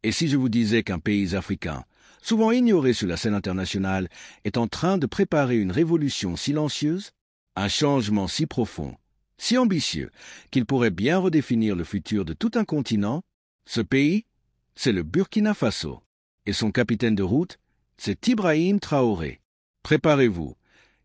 Et si je vous disais qu'un pays africain, souvent ignoré sur la scène internationale, est en train de préparer une révolution silencieuse, un changement si profond, si ambitieux, qu'il pourrait bien redéfinir le futur de tout un continent, ce pays, c'est le Burkina Faso. Et son capitaine de route, c'est Ibrahim Traoré. Préparez-vous,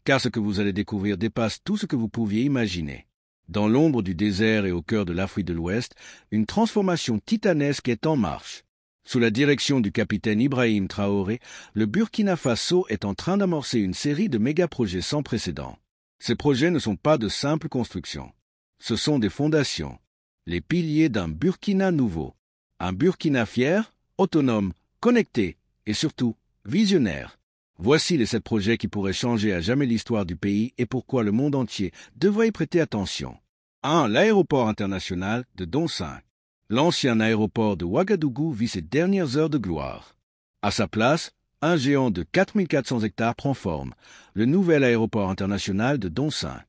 car ce que vous allez découvrir dépasse tout ce que vous pouviez imaginer. Dans l'ombre du désert et au cœur de l'Afrique de l'Ouest, une transformation titanesque est en marche. Sous la direction du capitaine Ibrahim Traoré, le Burkina Faso est en train d'amorcer une série de méga-projets sans précédent. Ces projets ne sont pas de simples constructions. Ce sont des fondations, les piliers d'un Burkina nouveau. Un Burkina fier, autonome, connecté et surtout visionnaire. Voici les 7 projets qui pourraient changer à jamais l'histoire du pays et pourquoi le monde entier devrait y prêter attention. 1. L'aéroport international de Donsing. L'ancien aéroport de Ouagadougou vit ses dernières heures de gloire. À sa place, un géant de 4400 hectares prend forme, le nouvel aéroport international de Donsing.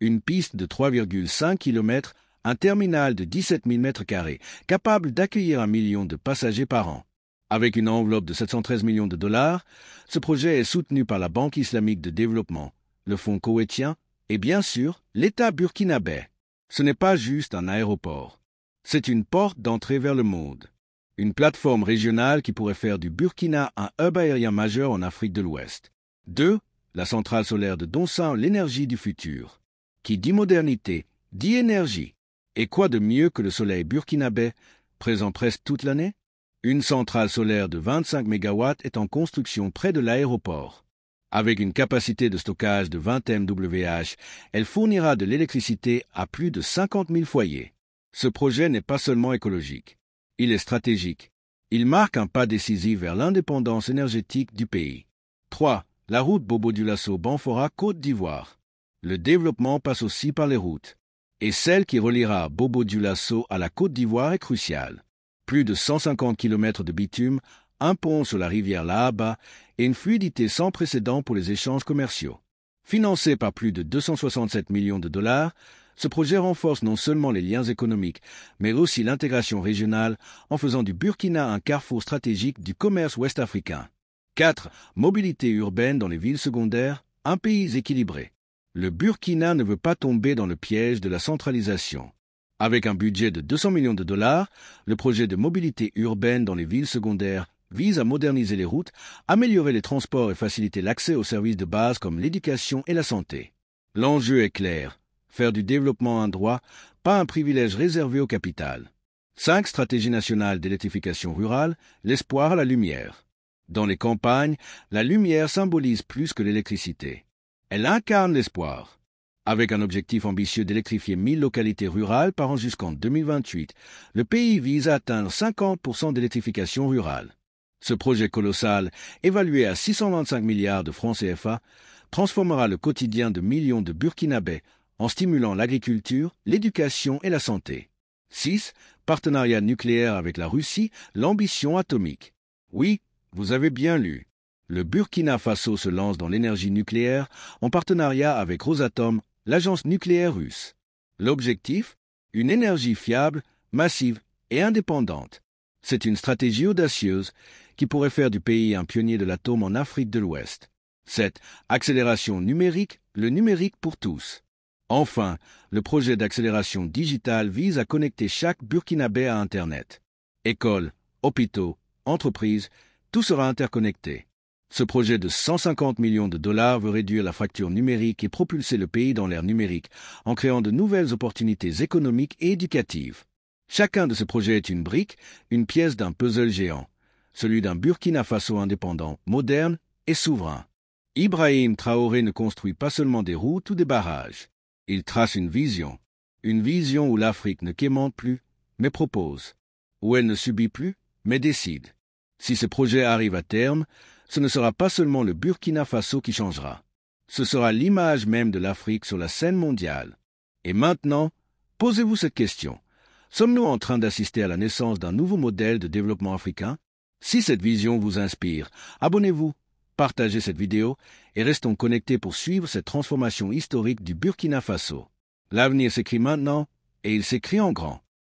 Une piste de 3,5 km, un terminal de 17 000 m², capable d'accueillir 1 million de passagers par an. Avec une enveloppe de 713 millions de dollars, ce projet est soutenu par la Banque islamique de développement, le Fonds koweïtien et bien sûr l'État burkinabé. Ce n'est pas juste un aéroport. C'est une porte d'entrée vers le monde. Une plateforme régionale qui pourrait faire du Burkina un hub aérien majeur en Afrique de l'Ouest. 2. La centrale solaire de Donsing, l'énergie du futur. Qui dit modernité, dit énergie. Et quoi de mieux que le soleil burkinabé, présent presque toute l'année? Une centrale solaire de 25 MW est en construction près de l'aéroport. Avec une capacité de stockage de 20 MWh, elle fournira de l'électricité à plus de 50 000 foyers. Ce projet n'est pas seulement écologique, il est stratégique. Il marque un pas décisif vers l'indépendance énergétique du pays. 3. La route Bobo-Dioulasso-Banfora-Côte d'Ivoire. Le développement passe aussi par les routes. Et celle qui reliera Bobo-Dioulasso à la Côte d'Ivoire est cruciale. Plus de 150 km de bitume, un pont sur la rivière Lahaba et une fluidité sans précédent pour les échanges commerciaux. Financé par plus de 267 millions de dollars, ce projet renforce non seulement les liens économiques, mais aussi l'intégration régionale en faisant du Burkina un carrefour stratégique du commerce ouest-africain. 4. Mobilité urbaine dans les villes secondaires, un pays équilibré. Le Burkina ne veut pas tomber dans le piège de la centralisation. Avec un budget de 200 millions de dollars, le projet de mobilité urbaine dans les villes secondaires vise à moderniser les routes, améliorer les transports et faciliter l'accès aux services de base comme l'éducation et la santé. L'enjeu est clair, faire du développement un droit, pas un privilège réservé au capital. 5. Stratégie nationale d'électrification rurale, l'espoir à la lumière. Dans les campagnes, la lumière symbolise plus que l'électricité. Elle incarne l'espoir. Avec un objectif ambitieux d'électrifier 1000 localités rurales par an jusqu'en 2028, le pays vise à atteindre 50% d'électrification rurale. Ce projet colossal, évalué à 625 milliards de francs CFA, transformera le quotidien de millions de Burkinabés en stimulant l'agriculture, l'éducation et la santé. 6. Partenariat nucléaire avec la Russie, l'ambition atomique. Oui, vous avez bien lu. Le Burkina Faso se lance dans l'énergie nucléaire en partenariat avec Rosatom, l'agence nucléaire russe. L'objectif? Une énergie fiable, massive et indépendante. C'est une stratégie audacieuse qui pourrait faire du pays un pionnier de l'atome en Afrique de l'Ouest. 7. Accélération numérique, le numérique pour tous. Enfin, le projet d'accélération digitale vise à connecter chaque Burkinabé à Internet. Écoles, hôpitaux, entreprises, tout sera interconnecté. Ce projet de 150 millions de dollars veut réduire la fracture numérique et propulser le pays dans l'ère numérique en créant de nouvelles opportunités économiques et éducatives. Chacun de ces projets est une brique, une pièce d'un puzzle géant, celui d'un Burkina Faso indépendant, moderne et souverain. Ibrahim Traoré ne construit pas seulement des routes ou des barrages. Il trace une vision où l'Afrique ne quémande plus, mais propose, où elle ne subit plus, mais décide. Si ce projet arrive à terme, ce ne sera pas seulement le Burkina Faso qui changera. Ce sera l'image même de l'Afrique sur la scène mondiale. Et maintenant, posez-vous cette question. Sommes-nous en train d'assister à la naissance d'un nouveau modèle de développement africain? Si cette vision vous inspire, abonnez-vous, partagez cette vidéo et restons connectés pour suivre cette transformation historique du Burkina Faso. L'avenir s'écrit maintenant et il s'écrit en grand.